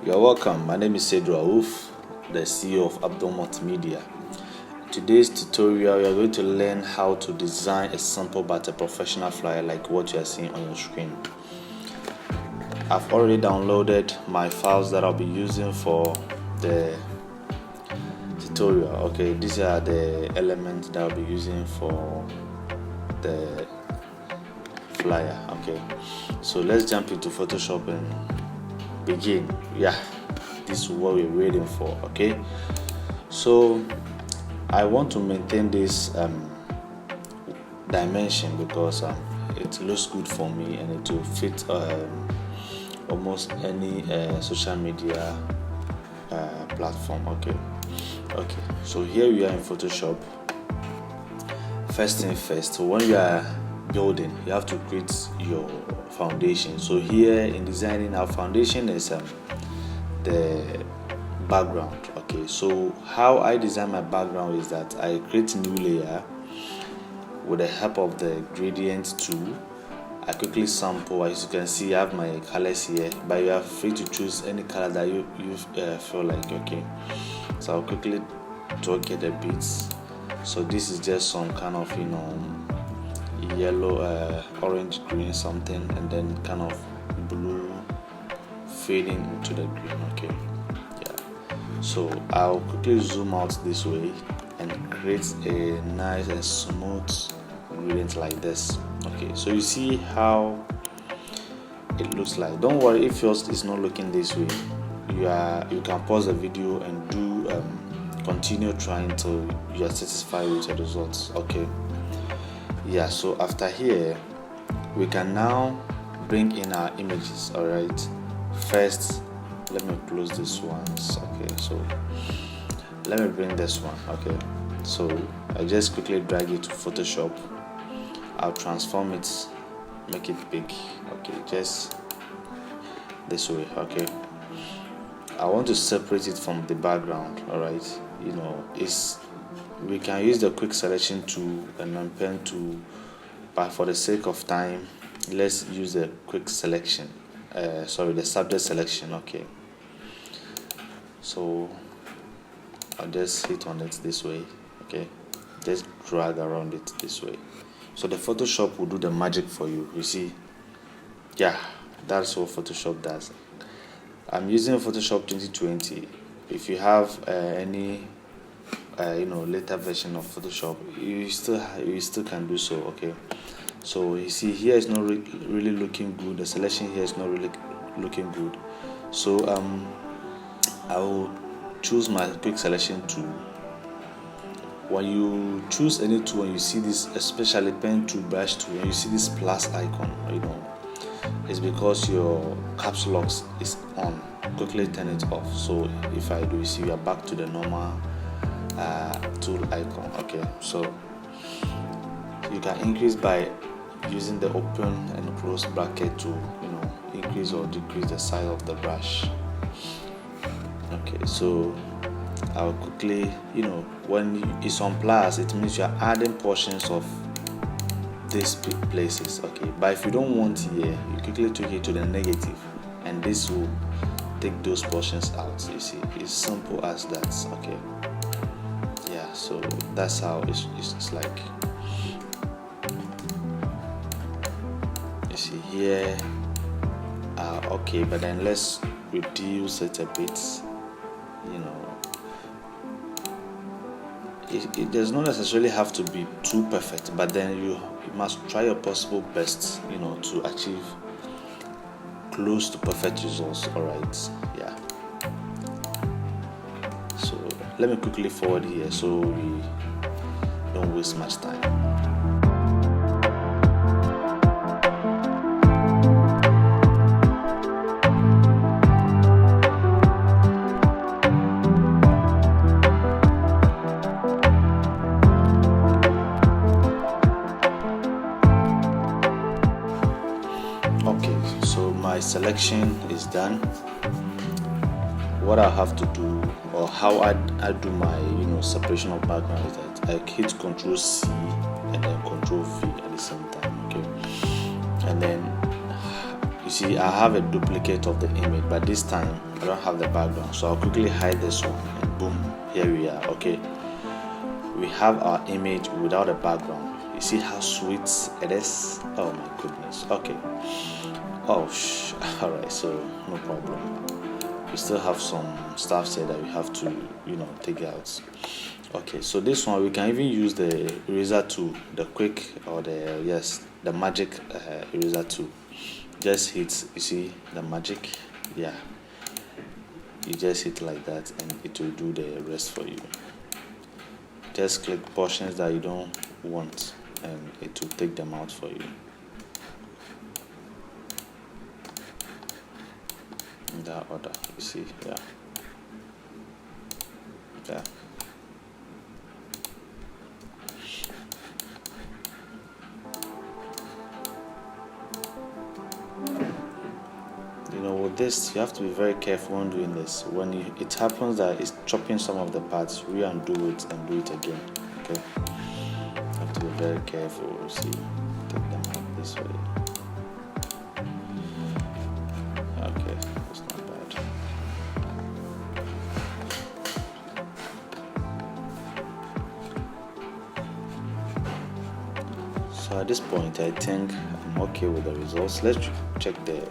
You're welcome. My name is Said Raouf, the CEO of Abdul Multimedia. Today's tutorial, we are going to learn how to design a simple but a professional flyer like what you are seeing on your screen. I've already downloaded my files that I'll be using for the tutorial. Okay, these are the elements that I'll be using for the flyer. Okay, so let's jump into Photoshop and begin. This is what we're waiting for. Okay, so I want to maintain this dimension because it looks good for me and it will fit almost any social media platform. Okay, so here we are in Photoshop. First thing first, when you are building, you have to create your foundation. So here in designing, our foundation is the background. Okay, so how I design my background is that I create a new layer with the help of the gradient tool. I quickly sample. As you can see, I have my colors here, but you are free to choose any color that you feel like. Okay, so I'll quickly drag it a bit. So this is just some kind of yellow, orange, green something, and then kind of blue fading into the green. Okay, so I'll quickly zoom out this way and create a nice and smooth gradient like this. Okay, so you see how it looks like. Don't worry if yours is not looking this way. You can pause the video and do continue trying till you are satisfied with the results. Okay, so after here we can now bring in our images. All right, first let me close this ones. Okay, so let me bring this one. Okay, so I just quickly drag it to Photoshop. I'll transform it, make it big. Okay, just this way. Okay, I want to separate it from the background. All right, we can use the quick selection tool and then pen tool, but for the sake of time, let's use the quick selection. The subject selection. Okay, so I'll just hit on it this way. Okay, just drag around it this way. So the Photoshop will do the magic for you. You see, that's what Photoshop does. I'm using Photoshop 2020. If you have any later version of Photoshop, you still can do so. Okay, so you see here it's not really looking good. The selection here is not really looking good. So I will choose my quick selection tool. When you choose any tool and you see this, especially pen tool, brush tool, when you see this plus icon, it's because your caps lock is on. Quickly turn it off. So if I do, you see we are back to the normal tool icon. Okay, so you can increase by using the open and close bracket to increase or decrease the size of the brush. Okay, so I'll quickly, when it's on plus, it means you're adding portions of these places. Okay, but if you don't want here, you quickly take it to the negative and this will take those portions out. You see, it's simple as that. Okay, so that's how it's like. You see here, okay, but then let's reduce it a bit. It does not necessarily have to be too perfect, but then you must try your possible best to achieve close to perfect results. All right, so let me quickly forward here so we don't waste much time. So my selection is done. What I have to do, or how I do my separation of background, is that I hit Ctrl C and then Ctrl V at the same time. Okay, and then you see I have a duplicate of the image, but this time I don't have the background, so I'll quickly hide this one, and boom, here we are. Okay, we have our image without a background. You see how sweet it is? Oh my goodness. Okay. Oh all right, so no problem. We still have some stuff here that we have to take out. Okay, so this one we can even use the eraser tool, the quick or the magic eraser tool. Just hit, you see the magic, yeah, you just hit like that and it will do the rest for you. Just click portions that you don't want and it will take them out for you. In that order, you see, yeah. With this, you have to be very careful when doing this. When it happens that it's chopping some of the parts, re-undo it and do it again. Okay, you have to be very careful. See, take them out this way. Okay, that's not bad. So at this point, I think I'm okay with the results. Let's check the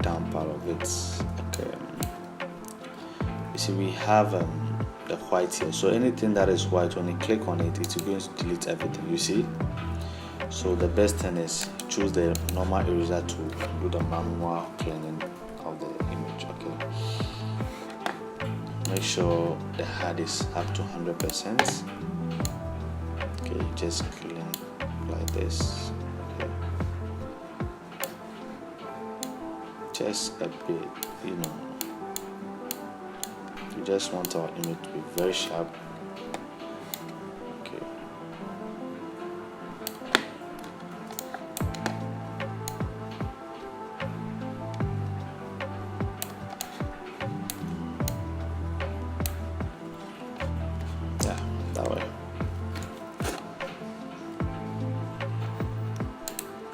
down part of it. Okay, you see we have the white here, so anything that is white, when you click on it, it's going to delete everything, you see. So the best thing is choose the normal eraser tool and do the manual cleaning of the image. Okay, make sure the hard is up to 100%. Okay, just clean like this. Just a bit, we just want our image to be very sharp. Okay, yeah, that way.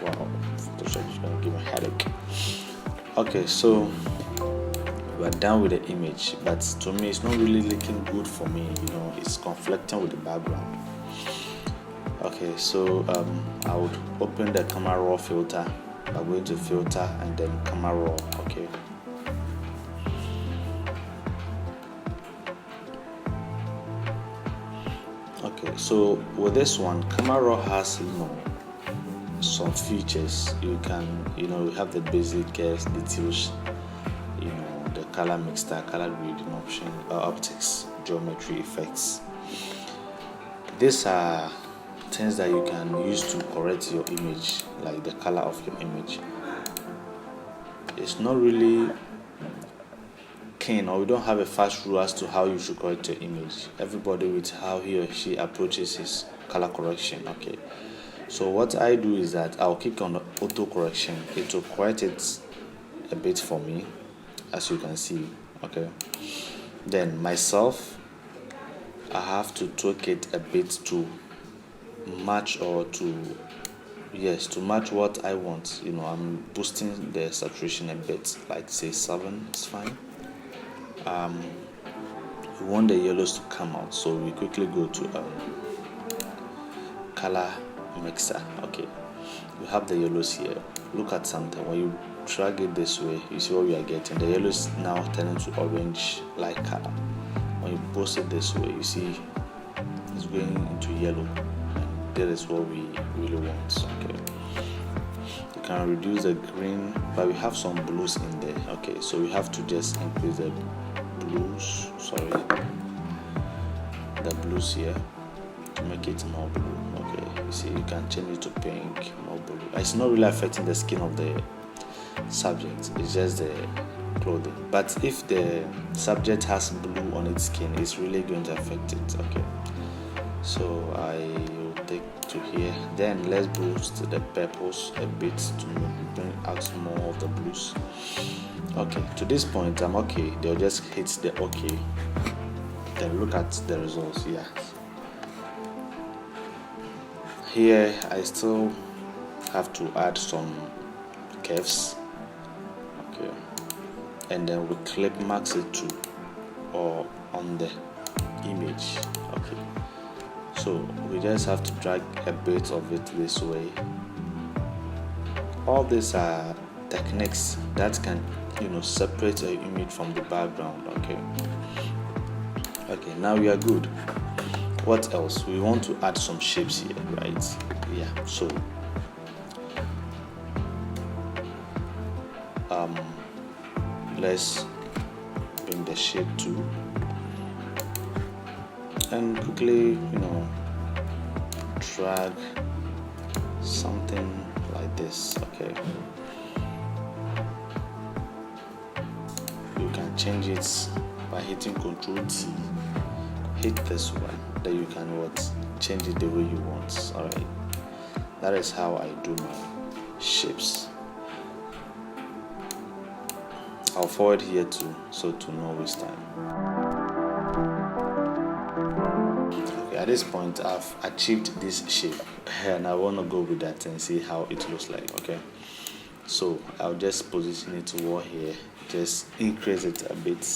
Wow, Photoshop is going to give me a headache. Okay, so we're done with the image, but to me it's not really looking good for me. It's conflicting with the background. Okay, so I would open the camera raw filter by going to filter and then camera raw. Okay, so with this one, camera raw has some features. You can you have the basic details, the color mixer, color grading option, optics, geometry, effects. These are things that you can use to correct your image, like the color of your image. It's not really keen, or we don't have a fast rule as to how you should correct your image. Everybody with how he or she approaches his color correction. Okay, so what I do is that I'll click on the auto correction. It will correct it a bit for me, as you can see. Okay, then myself, I have to tweak it a bit to match to match what I want. I'm boosting the saturation a bit, like say 7 is fine. We want the yellows to come out, so we quickly go to color mixer. Okay, we have the yellows here. Look at something. When you drag it this way, you see what we are getting. The yellow is now turning to orange like color. When you boost it this way, you see it's going into yellow, and that is what we really want. Okay, you can reduce the green, but we have some blues in there. Okay, so we have to just increase the blues here to make it more blue. Okay, you see you can change it to pink, more blue. It's not really affecting the skin of the subject, it's just the clothing. But if the subject has blue on its skin, it's really going to affect it. Okay, so I will take to here. Then let's boost the purples a bit to bring out more of the blues. Okay, to this point I'm okay. They'll just hit the okay. Then look at the results. Yeah, here I still have to add some curves. Okay, and then we clip max it to or on the image. Okay, so we just have to drag a bit of it this way. All these are techniques that can separate your image from the background. Okay, now we are good. What else? We want to add some shapes here, right? Yeah, so let's bring the shape to and quickly drag something like this. Okay, you can change it by hitting Ctrl T. Hit this one, then you can change it the way you want. All right, that is how I do my shapes. I'll forward here too, so to not waste time. Okay, at this point I've achieved this shape and I want to go with that and see how it looks like. Okay, so I'll just position it toward here, just increase it a bit.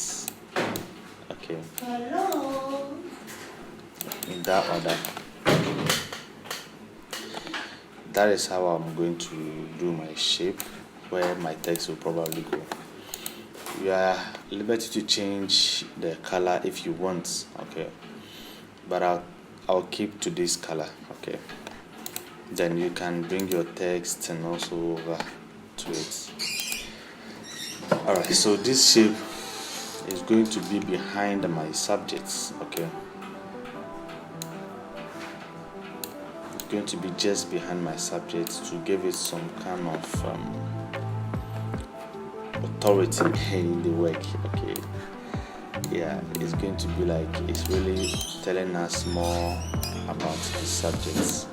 Okay, hello, in that order. That is how I'm going to do my shape, where my text will probably go. You are liberty to change the color if you want. Okay, but I'll keep to this color. Okay, then you can bring your text and also over to it. All right, so this shape is going to be behind my subjects. Okay, it's going to be just behind my subjects to give it some kind of authority in the work. Okay, yeah, it's going to be like it's really telling us more about the subjects.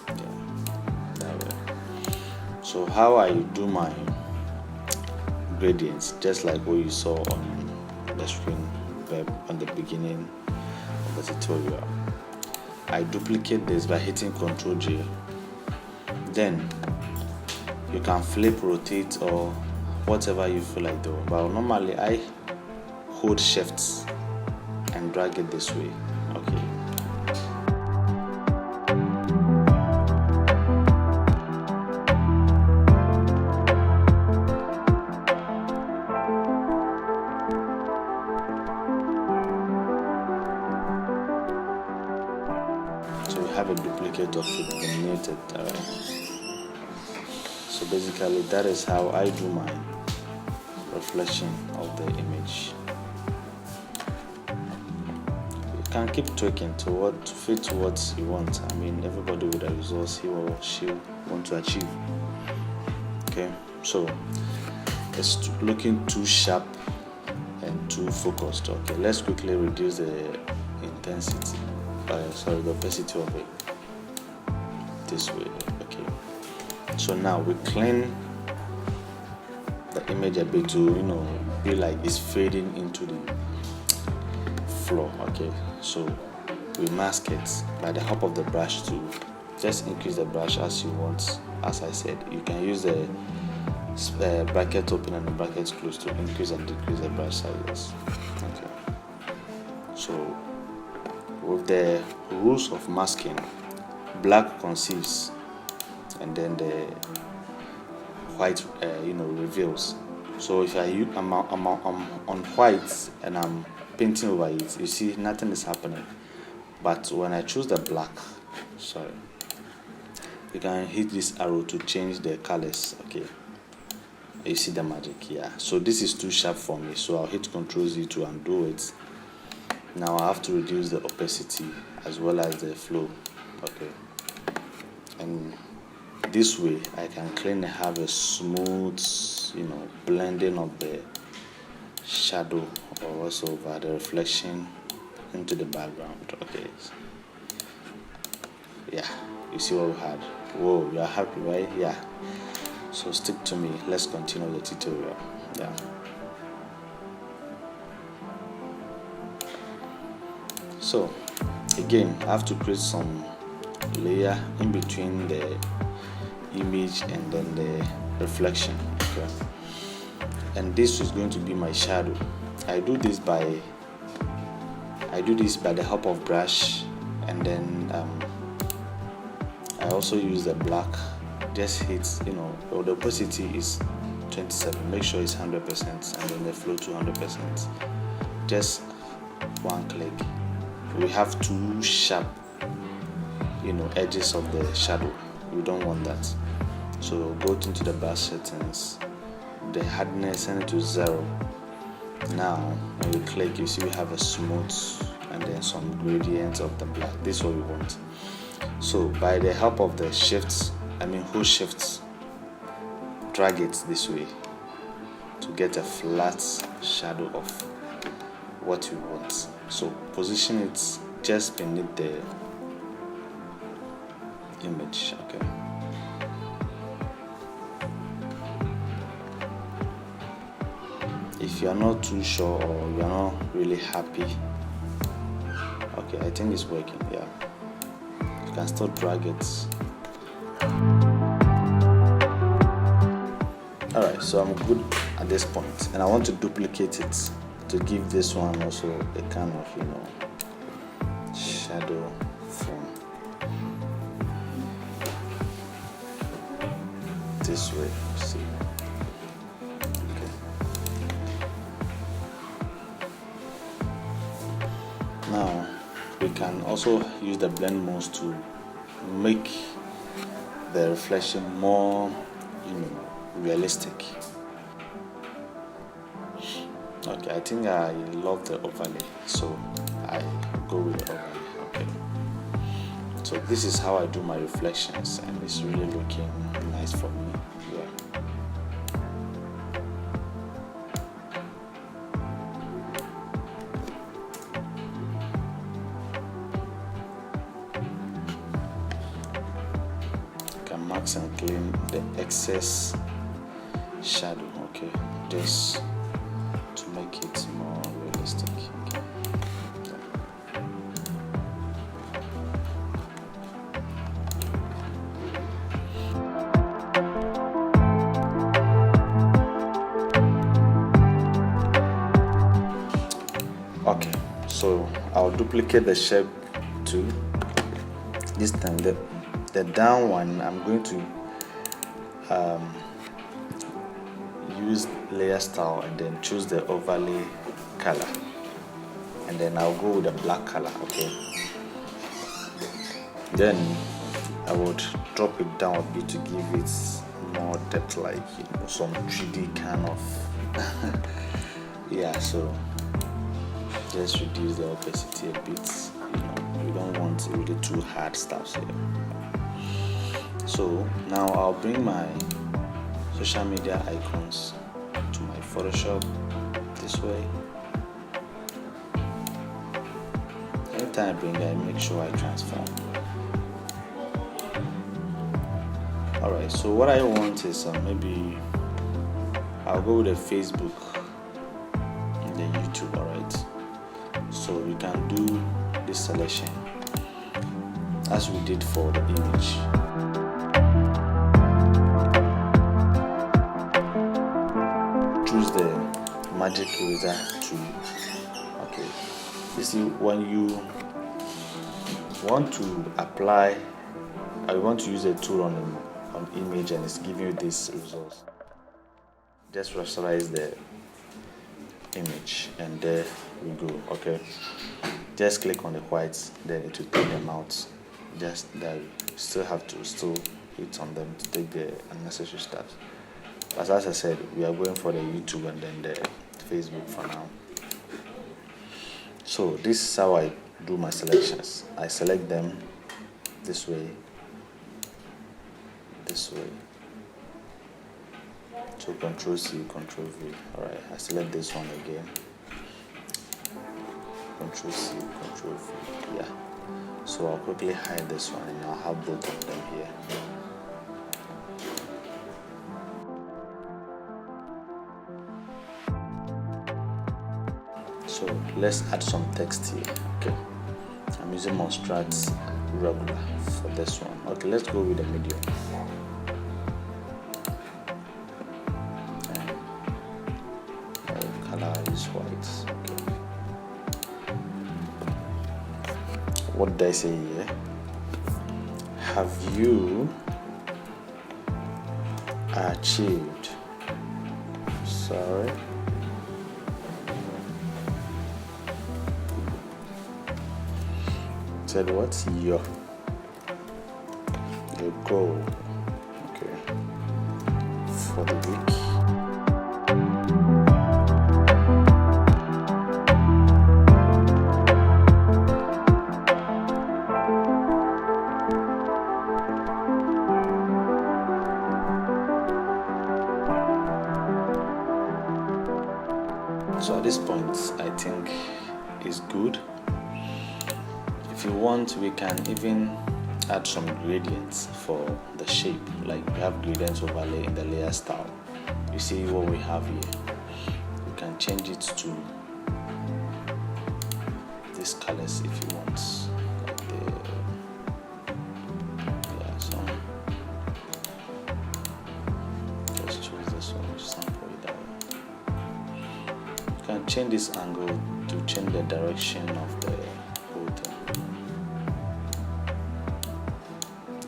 Yeah, that way. So how I do my gradients, just like what you saw on the screen on the beginning of the tutorial. I duplicate this by hitting Ctrl J. Then you can flip, rotate, or whatever you feel like doing. But normally I hold Shift and drag it this way. Okay. So we have a duplicate of it eliminated. Alright. So basically that is how I do my reflection of the image. You can keep tweaking to fit what you want. I mean, everybody with the results he or she want to achieve. Okay, so it's looking too sharp and too focused. Okay, let's quickly reduce the intensity. The opacity of it this way. Okay. So now we clean the image a bit to be like it's fading into the floor. Okay, so we mask it by the help of the brush to just increase the brush as you want. As I said, you can use the bracket open and the bracket close to increase and decrease the brush sizes. Okay, so with the rules of masking, black conceals and then the white reveals. So if I'm on white and I'm painting over it, you see nothing is happening. But when I choose the black, you can hit this arrow to change the colors. Okay, you see the magic. Yeah, so this is too sharp for me, so I'll hit Ctrl Z to undo it. Now I have to reduce the opacity as well as the flow. Okay, and this way I can clearly have a smooth blending of the shadow or also the reflection into the background. Okay, yeah, you see what we had. Whoa, you are happy, right? Yeah, so stick to me, let's continue the tutorial. Yeah, so again I have to create some layer in between the image and then the reflection. Okay, and this is going to be my shadow. I do this by the help of brush, and then I also use the black. Just hit, the opacity is 27. Make sure it's 100%, and then the flow to 100%. Just one click. We have two sharp, edges of the shadow. We don't want that. So go into the brush settings, the hardness, send it to 0. Now when you click, you see we have a smooth and then some gradients of the black. This is what we want. So by the help of the shifts, hold shifts, drag it this way to get a flat shadow of what you want. So position it just beneath the image. Okay. If you are not too sure or you are not really happy, okay, I think it's working. Yeah, you can still drag it. Alright, so I'm good at this point, and I want to duplicate it to give this one also a kind of shadow from this way. See, okay. Now we can also use the blend modes to make the reflection more realistic. Okay, I think I love the overlay, so I go with the overlay. Okay, so this is how I do my reflections, and it's really looking nice for me. Yeah. You can max and clean the excess shadow. Okay, just to make it more realistic. Okay. Okay, so I'll duplicate the shape too. This time the down one, I'm going to use layer style and then choose the overlay color, and then I'll go with the black color. Okay, then I would drop it down a bit to give it more depth, like some 3D kind of yeah. So just reduce the opacity a bit. We don't want really too hard stuff here. So now I'll bring my social media icons to my Photoshop this way. Anytime I bring it, I make sure I transform. Alright, so what I want is maybe I'll go with the Facebook and the YouTube. Alright, so we can do this selection as we did for the image. Choose the magic eraser tool. Okay, you see, when you want to apply, I want to use a tool on image and it's giving you these results, just rasterize the image and there we go. Okay, just click on the whites, then it will take them out. Just that, you still have to hit on them to take the unnecessary stuff. But as I said, we are going for the YouTube and then the Facebook for now. So this is how I do my selections. I select them this way, this way. So Control C, Control V. Alright, I select this one again. Control C, Control V. Yeah. So I'll quickly hide this one and I'll have both of them here. So let's add some text here. Okay, I'm using Monstrat regular for this one. Okay, let's go with the medium. this white. Okay. What did I say here? Have you achieved? Sorry. Said what's your goal? Okay. For the week. So at this point, I think it's good. If you want, we can even add some gradients for the shape. Like we have gradients overlay in the layer style. You see what we have here. You can change it to these colors if you want. Like so let's choose this one, sample it that way. You can change this angle to change the direction of the whole thing.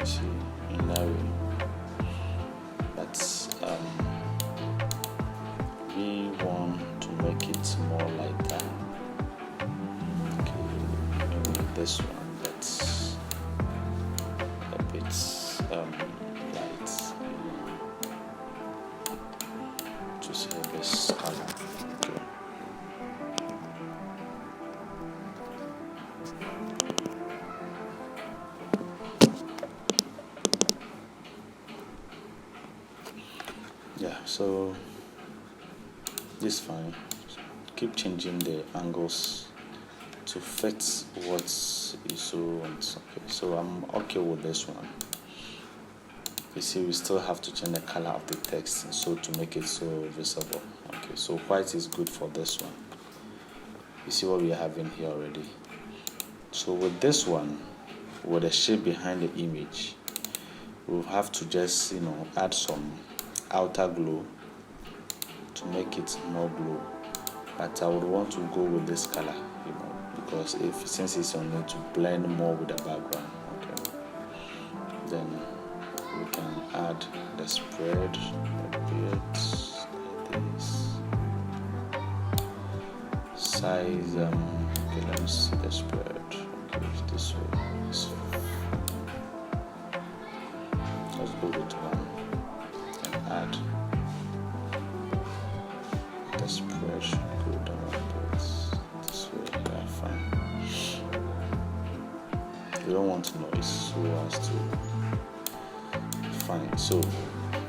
See, in that way. But we want to make it more like that. Okay, maybe this one that's a bit light. To say this color. Okay. Yeah, so this is fine. Keep changing the angles to fit what you so want. Okay, so I'm okay with this one. You see, we still have to change the color of the text so to make it so visible. Okay, so white is good for this one. You see what we are having here already. So with this one, with the shape behind the image, we'll have to just add some outer glow to make it more glow. But I would want to go with this color, because since it's on it to blend more with the background. Okay, then we can add the spread a bit like this. Size, okay, let me see the spread. Okay, this way. So let's go with one and add the spread. Go down a bit this way. Yeah, fine. You don't want noise, so as to fine. So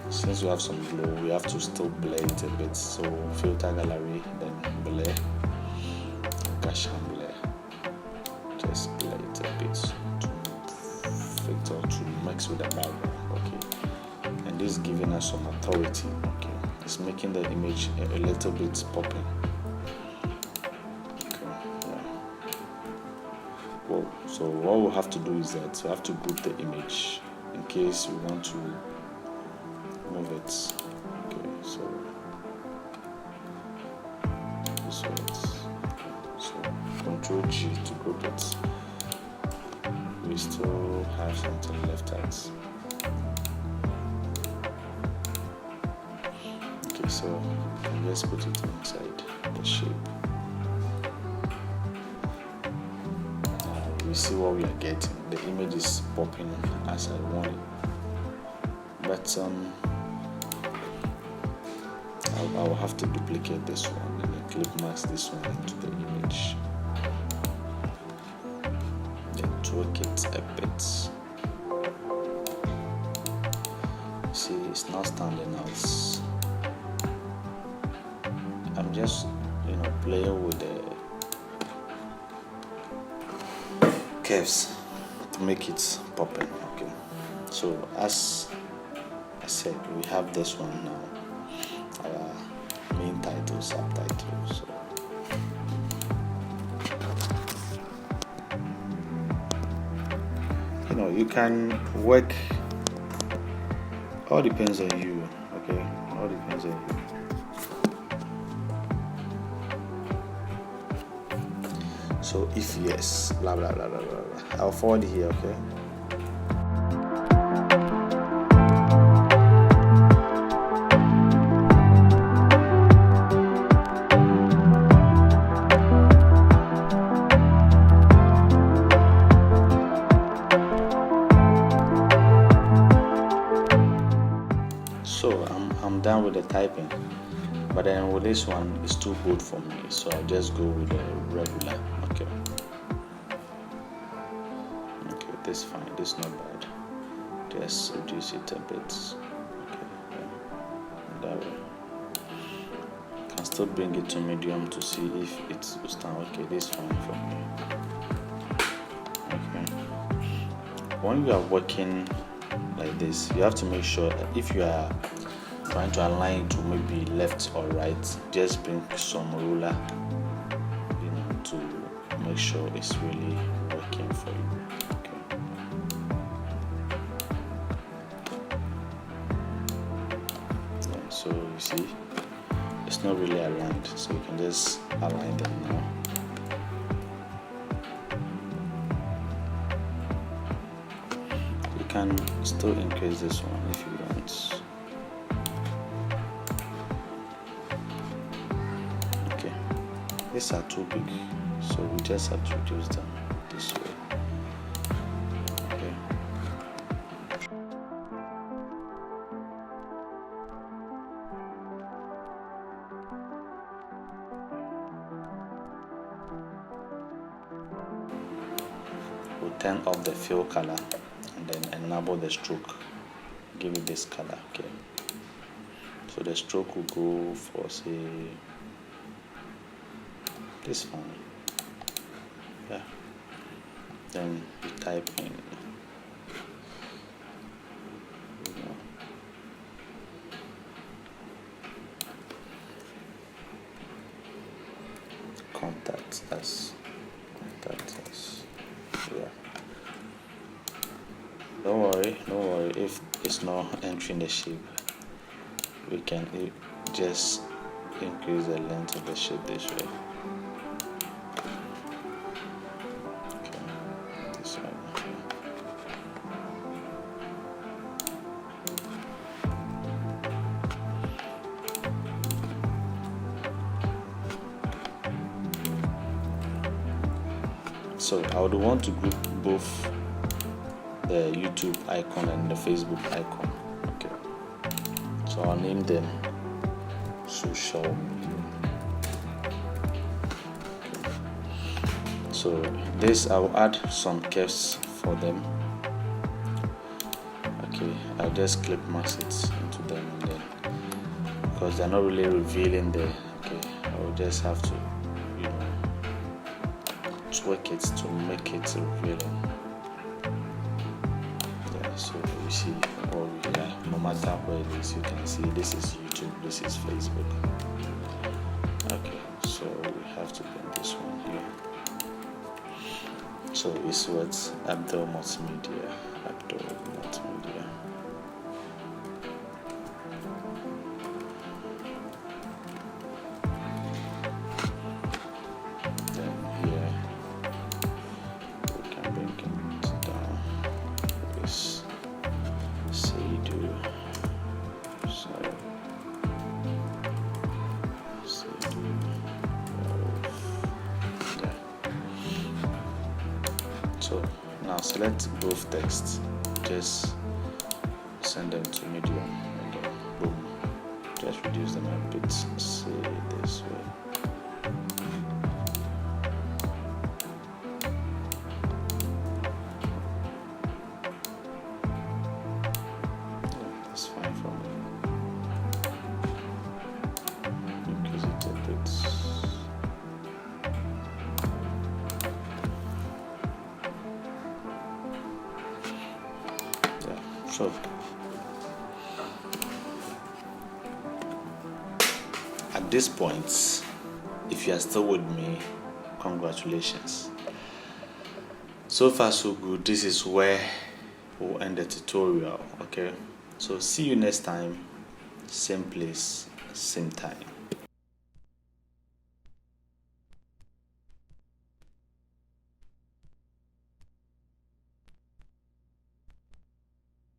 since we have some glow, we have to still blur it a bit. So filter gallery, then blur, Gaussian blur. Just blur it a bit to fit or to mix with the background. Okay, and this is giving us some authority. Okay, it's making the image a little bit popping. Okay, yeah. Well, so what we'll have to do is that we have to group the image in case we want to move it. Okay, so this way. So Control G to group it. We still have something left out. Okay, so let's put it inside the shape. We see what we are getting. The image is popping as I want it. But I will have to duplicate this one and then clip mask this one into the image. Then tweak it a bit. See, it's not standing out. I'm just playing with the curves to make it popping. Okay, so as I said, we have this one now, our main title, subtitle. So you can work, all depends on you. Okay, all depends on you. So if yes, blah blah blah blah blah, blah. I'll forward it here, okay? So I'm done with the typing, but then with this one it's too good for me, so I'll just go with the regular. Okay, this is fine, this is not bad. Just reduce it a bit. Okay, yeah. That way can still bring it to medium to see if it's done. Okay, this is fine for me. Okay, when you are working like this, you have to make sure that if you are trying to align it to maybe left or right, just bring some ruler, to make sure it's really working for you. Okay. Yeah, so you see, it's not really aligned, so you can just align them now. You can still increase this one if you want. Okay, these are too big, so we just have to reduce them this way. Okay. We'll turn off the fill color and then enable the stroke. Give it this color. Okay. So the stroke will go for, say, this one. Yeah. Then you type in, contact us. Yeah. Don't worry if it's not entering the shape. We can just increase the length of the shape this way. Okay, this one. So I would want to group both the YouTube icon and the Facebook icon. Okay. So I'll name them social media. Okay. So this I'll add some curves for them. Okay, I'll just clip mask it into them, and then because they're not really revealing the, okay, I'll just have to tweak it to make it revealing. Yeah, so you see, no matter where it is, you can see this is YouTube, this is Facebook. Okay, so we have to bring this one here. So it's what Abdul Multimedia. So now select both texts, just send them to medium, and then boom, just reduce them a bit, say this way. Yeah, that's fine for me. Increase it a bit. So at this point, if you are still with me, congratulations. So far so good. This is where we'll end the tutorial. Okay, so see you next time, same place, same time.